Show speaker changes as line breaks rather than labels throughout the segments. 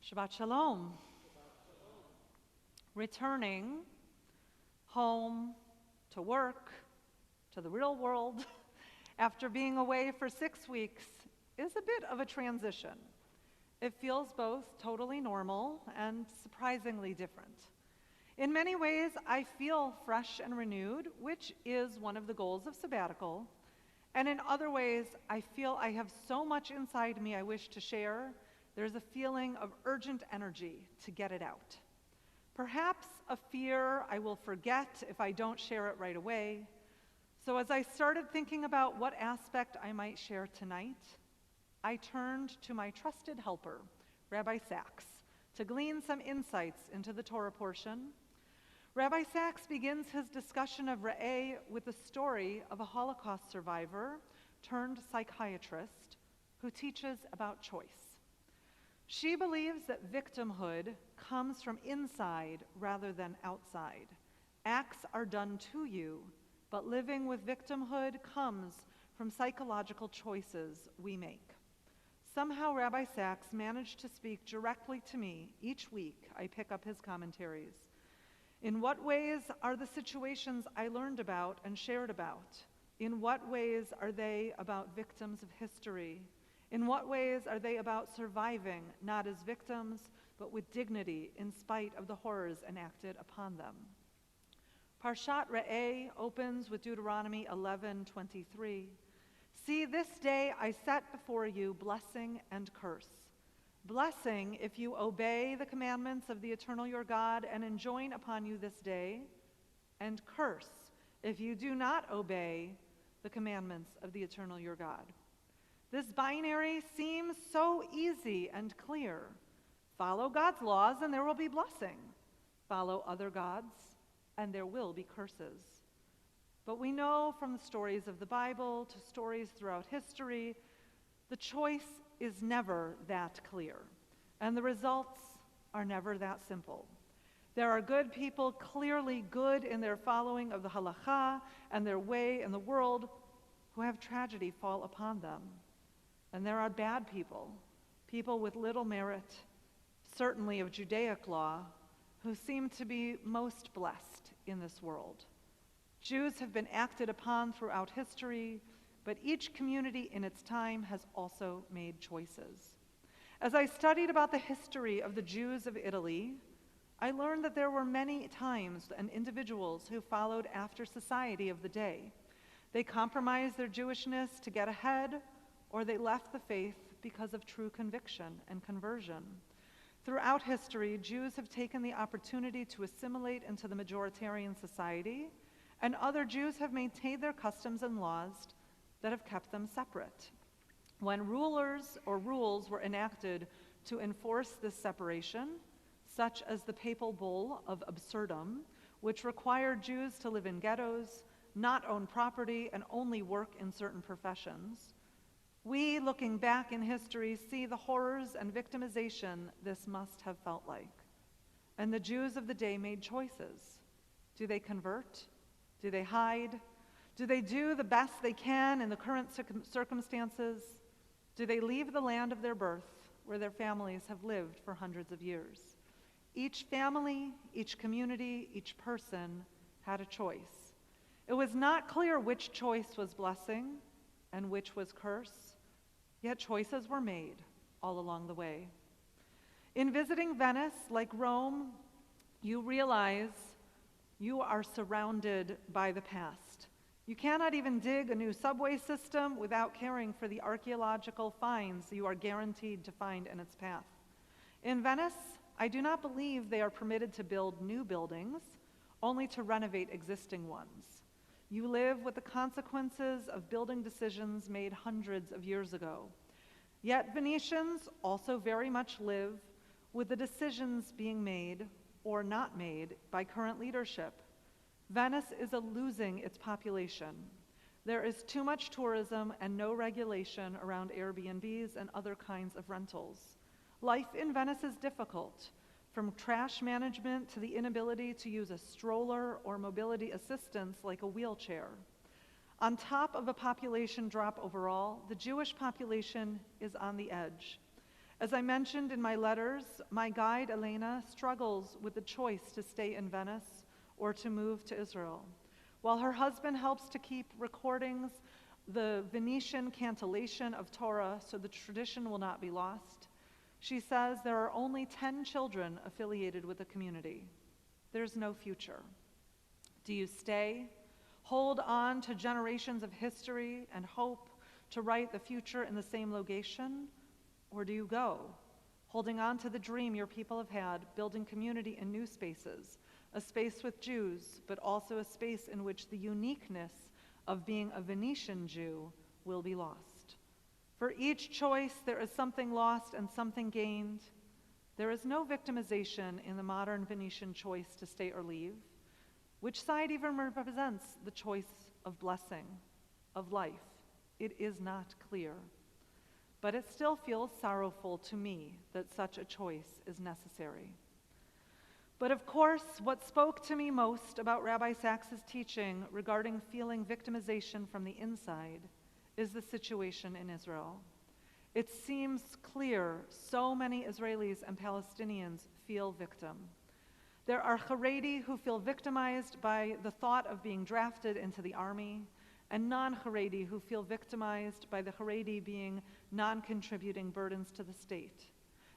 Shabbat Shalom. Returning home to work, to the real world, after being away for 6 weeks is a bit of a transition. It feels both totally normal and surprisingly different. In many ways, I feel fresh and renewed, which is one of the goals of sabbatical. And in other ways, I feel I have so much inside me I wish to share. There's a feeling of urgent energy to get it out. Perhaps a fear I will forget if I don't share it right away. So as I started thinking about what aspect I might share tonight, I turned to my trusted helper, Rabbi Sachs, to glean some insights into the Torah portion. Rabbi Sachs begins his discussion of Re'eh with the story of a Holocaust survivor turned psychiatrist who teaches about choice. She believes that victimhood comes from inside rather than outside. Acts are done to you, but living with victimhood comes from psychological choices we make. Somehow Rabbi Sachs managed to speak directly to me each week I pick up his commentaries. In what ways are the situations I learned about and shared about? In what ways are they about victims of history? In what ways are they about surviving, not as victims, but with dignity in spite of the horrors enacted upon them? Parshat Re'eh opens with Deuteronomy 11:23. See, this day I set before you blessing and curse. Blessing if you obey the commandments of the eternal your God and enjoin upon you this day, and curse if you do not obey the commandments of the eternal your God. This binary seems so easy and clear. Follow God's laws and there will be blessing. Follow other gods and there will be curses. But we know from the stories of the Bible to stories throughout history, the choice is never that clear, and the results are never that simple. There are good people clearly good in their following of the halakha and their way in the world who have tragedy fall upon them. And there are bad people, people with little merit, certainly of Judaic law, who seem to be most blessed in this world. Jews have been acted upon throughout history, but each community in its time has also made choices. As I studied about the history of the Jews of Italy, I learned that there were many times and individuals who followed after society of the day. They compromised their Jewishness to get ahead, or they left the faith because of true conviction and conversion. Throughout history, Jews have taken the opportunity to assimilate into the majoritarian society, and other Jews have maintained their customs and laws that have kept them separate. When rulers or rules were enacted to enforce this separation, such as the papal bull of absurdum, which required Jews to live in ghettos, not own property, and only work in certain professions, we, looking back in history, see the horrors and victimization this must have felt like. And the Jews of the day made choices. Do they convert? Do they hide? Do they do the best they can in the current circumstances? Do they leave the land of their birth, where their families have lived for hundreds of years? Each family, each community, each person had a choice. It was not clear which choice was blessing and which was curse, yet choices were made all along the way. In visiting Venice, like Rome, you realize you are surrounded by the past. You cannot even dig a new subway system without caring for the archaeological finds you are guaranteed to find in its path. In Venice, I do not believe they are permitted to build new buildings, only to renovate existing ones. You live with the consequences of building decisions made hundreds of years ago. Yet Venetians also very much live with the decisions being made or not made by current leadership. Venice is losing its population. There is too much tourism and no regulation around Airbnbs and other kinds of rentals. Life in Venice is difficult, from trash management to the inability to use a stroller or mobility assistance like a wheelchair. On top of a population drop overall, the Jewish population is on the edge. As I mentioned in my letters, my guide, Elena, struggles with the choice to stay in Venice or to move to Israel. While her husband helps to keep recordings, the Venetian cantillation of Torah so the tradition will not be lost, she says there are only 10 children affiliated with the community. There's no future. Do you stay, hold on to generations of history and hope to write the future in the same location? Or do you go, holding on to the dream your people have had, building community in new spaces, a space with Jews, but also a space in which the uniqueness of being a Venetian Jew will be lost? For each choice, there is something lost and something gained. There is no victimization in the modern Venetian choice to stay or leave. Which side even represents the choice of blessing, of life? It is not clear. But it still feels sorrowful to me that such a choice is necessary. But of course, what spoke to me most about Rabbi Sachs's teaching regarding feeling victimization from the inside is the situation in Israel. It seems clear so many Israelis and Palestinians feel victim. There are Haredi who feel victimized by the thought of being drafted into the army, and non-Haredi who feel victimized by the Haredi being non-contributing burdens to the state.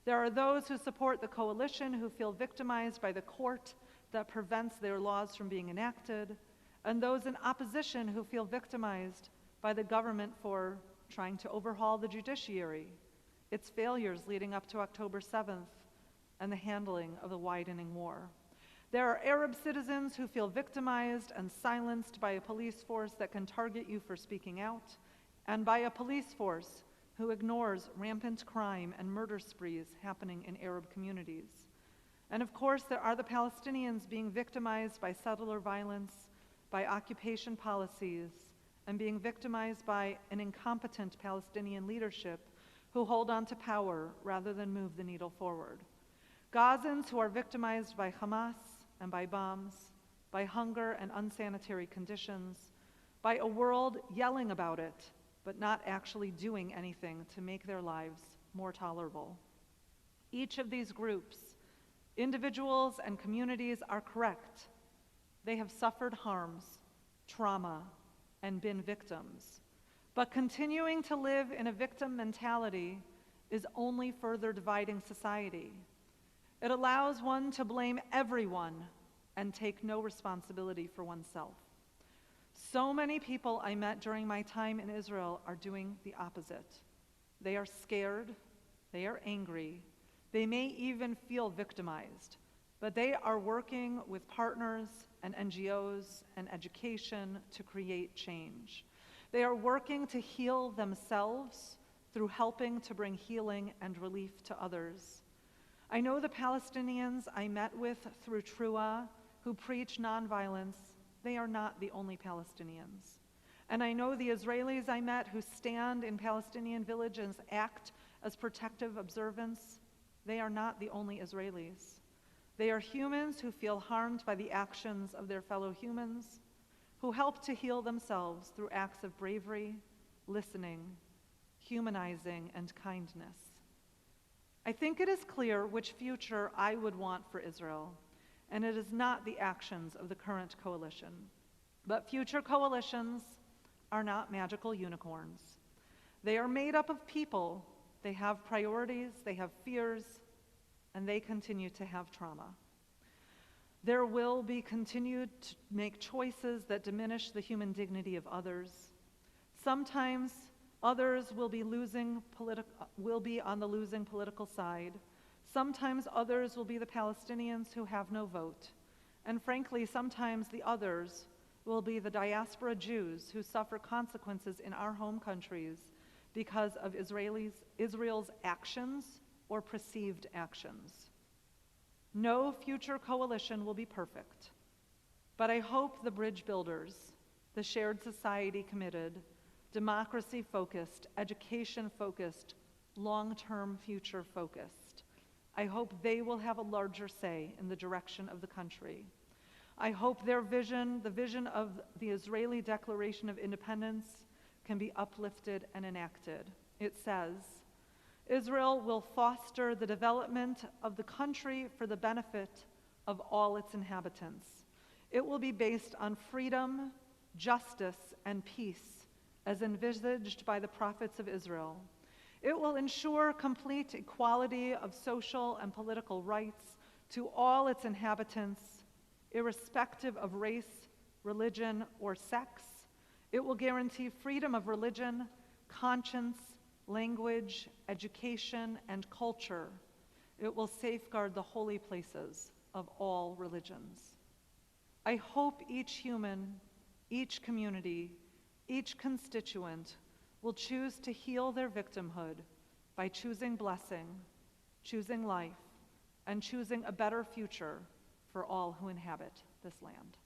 There are those who support the coalition who feel victimized by the court that prevents their laws from being enacted, and those in opposition who feel victimized by the government for trying to overhaul the judiciary, its failures leading up to October 7th, and the handling of the widening war. There are Arab citizens who feel victimized and silenced by a police force that can target you for speaking out, and by a police force who ignores rampant crime and murder sprees happening in Arab communities. And of course, there are the Palestinians being victimized by settler violence, by occupation policies, and being victimized by an incompetent Palestinian leadership who hold on to power rather than move the needle forward. Gazans who are victimized by Hamas and by bombs, by hunger and unsanitary conditions, by a world yelling about it, but not actually doing anything to make their lives more tolerable. Each of these groups, individuals and communities, are correct. They have suffered harms, trauma, and been victims. But continuing to live in a victim mentality is only further dividing society. It allows one to blame everyone and take no responsibility for oneself. So many people I met during my time in Israel are doing the opposite. They are scared, they are angry, they may even feel victimized, but they are working with partners and NGOs and education to create change. They are working to heal themselves through helping to bring healing and relief to others. I know the Palestinians I met with through Trua who preach nonviolence. They are not the only Palestinians. And I know the Israelis I met who stand in Palestinian villages and act as protective observants. They are not the only Israelis. They are humans who feel harmed by the actions of their fellow humans, who help to heal themselves through acts of bravery, listening, humanizing, and kindness. I think it is clear which future I would want for Israel, and it is not the actions of the current coalition. But future coalitions are not magical unicorns. They are made up of people. They have priorities, they have fears, and they continue to have trauma. There will be continued to make choices that diminish the human dignity of others. Sometimes others will be on the losing political side. Sometimes others will be the Palestinians who have no vote. And frankly, sometimes the others will be the diaspora Jews who suffer consequences in our home countries because of Israel's actions or perceived actions. No future coalition will be perfect, but I hope the bridge builders, the shared society committed, democracy-focused, education-focused, long-term future-focused, I hope they will have a larger say in the direction of the country. I hope their vision, the vision of the Israeli Declaration of Independence, can be uplifted and enacted. It says, Israel will foster the development of the country for the benefit of all its inhabitants. It will be based on freedom, justice, and peace, as envisaged by the prophets of Israel. It will ensure complete equality of social and political rights to all its inhabitants, irrespective of race, religion, or sex. It will guarantee freedom of religion, conscience, language, education, and culture. It will safeguard the holy places of all religions. I hope each human, each community, each constituent will choose to heal their victimhood by choosing blessing, choosing life, and choosing a better future for all who inhabit this land.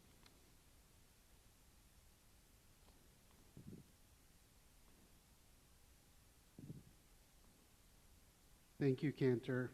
Thank you, Cantor.